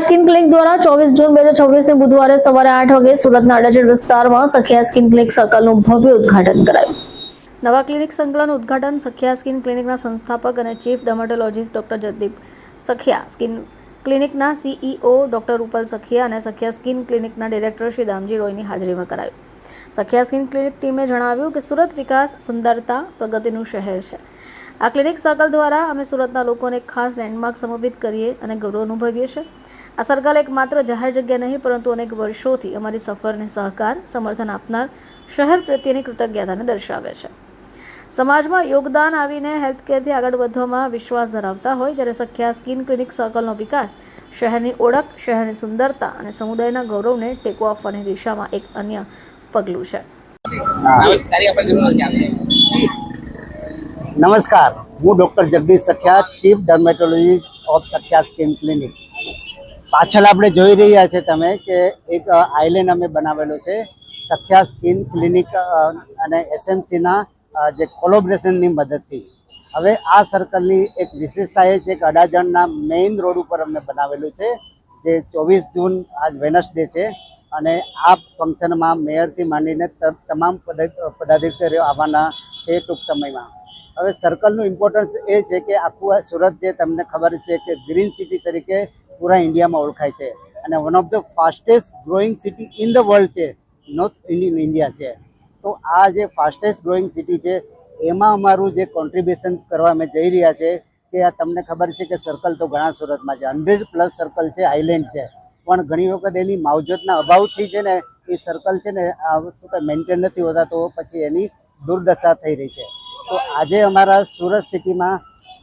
Skin clinic દ્વારા 24 જૂન 2026 બુધવારે સવારે 8 વાગે સુરતના અડાજણ વિસ્તારમાં સખિયા સ્કિન ક્લિનિક સર્કલનું ભવ્ય ઉદ્ઘાટન કરાયું. નવા ક્લિનિક સંકુલનું ઉદ્ઘાટન સખિયા સ્કિન ક્લિનિકના સંસ્થાપક અને chief dermatologist doctor Jagdeep Sakhiya, skin ક્લિનિકના સીઈઓ ડોક્ટર રૂપલ સખિયા અને સખિયા સ્કિન ક્લિનિકના ડિરેક્ટર શ્રી દામજી રોયની હાજરીમાં કરાયું. સખિયા સ્કિન ક્લિનિક ટીમે જણાવ્યું કે સુરત વિકાસ, સુંદરતા, પ્રગતિનું શહેર છે. આ ક્લિનિક સર્કલ દ્વારા અમે સુરતના લોકોને એક ખાસ લેન્ડમાર્ક સમર્પિત કરીએ અને ગૌરવ અનુભવીએ છીએ. આ સર્કલ એક માત્ર જાહેર જગ્યા નહીં, પરંતુ અનેક વર્ષોથી અમારી સફરને સહકાર, સમર્થન આપનાર શહેર પ્રત્યેની કૃતજ્ઞતાને દર્શાવે છે. સમાજમાં યોગદાન આવીને હેલ્થકેરથી આગળ વધવામાં વિશ્વાસ ધરાવતા હોય ત્યારે સખિયા સ્કિન ક્લિનિક સર્કલનો વિકાસ શહેરની ઓળખ, શહેરની સુંદરતા અને સમુદાયના ગૌરવને ટેકો આપવાની દિશામાં એક અન્ય પગલું છે. નમસ્કાર, હું doctor Jagdish Sakhiya, chief dermatologist of Sakhiya skin clinic. પાછળ આપણે જોઈ રહ્યા છે તમે કે એક આઇલેન્ડ અમે બનાવેલો છે સખિયા સ્કિન ક્લિનિક અને એસએમસીના જે કોલોબરેશનની મદદથી. હવે આ સર્કલની એક વિશેષતા એ છે કે અડાજણના મેઇન રોડ ઉપર અમે બનાવેલું છે, જે 24 જૂન આજ વેનસડે છે અને આ ફંક્શનમાં મેયરથી માંડીને તમામ પદાધિકારીઓ આવવાના છે ટૂંક સમયમાં. હવે સર્કલનું ઇમ્પોર્ટન્સ એ છે કે આખું સુરત જે તમને ખબર છે કે ગ્રીન સિટી તરીકે પૂરા ઇન્ડિયામાં ઓળખાય છે અને one of the fastest growing city in the world છે, નોર્થ ઇન્ડિયા છે. તો આ જે ફાસ્ટેસ્ટ ગ્રોઈંગ સિટી છે એમાં અમારું જે કોન્ટ્રીબ્યુશન કરવા અમે જઈ રહ્યા છે કે આ તમને ખબર છે કે સર્કલ તો ઘણા સુરતમાં છે, 100+ સર્કલ છે, આઇલેન્ડ છે, પણ ઘણી વખત એની માવજતના અભાવથી છે ને એ સર્કલ છે ને શું કંઈ મેન્ટેન નથી હોતા, તો પછી એની દુર્દશા થઈ રહી છે. તો આજે અમારા સુરત સિટીમાં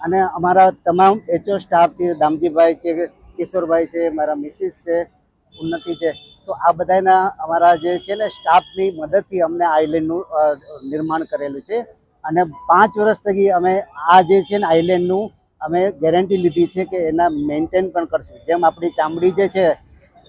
અને અમારા તમામ એચઓ સ્ટાફથી દામજીભાઈ છે, કિશોરભાઈ છે, મારા મિસિસ છે, ઉન્નતિ છે, તો આ બધાના અમારા જે છે ને સ્ટાફની મદદથી અમને આઇલેન્ડનું નિર્માણ કરેલું છે અને 5 વર્ષ થકી અમે આ જે છે ને આઇલેન્ડનું અમે ગેરંટી લીધી છે કે એના મેન્ટેન પણ કરશું. જેમ આપણી ચામડી જે છે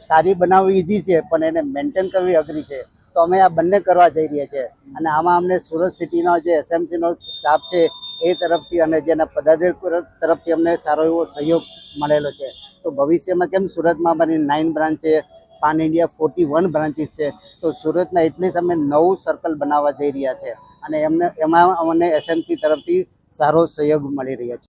સારી બનાવવી ઇઝી છે પણ એને મેન્ટેન કરવી અઘરી છે, તો અમે આ બંને કરવા જઈ રહ્યા છીએ અને આમાં અમને સુરત સિટીનો જે એસએમસીનો સ્ટાફ છે એ તરફથી અને જેના પદાધિકારીઓ તરફથી અમને સારો એવો સહયોગ મળેલો છે. તો ભવિષ્યમાં કેમ સુરતમાં અમારી 9 બ્રાન્ચ છે, પાન ઇન્ડિયા 41 બ્રાન્ચીસ છે, તો સુરતમાં એટલીસ્ટ અમે નવું સર્કલ બનાવવા જઈ રહ્યા છે અને એમાં અમને એસએમસી તરફથી સારો સહયોગ મળી રહ્યો છે.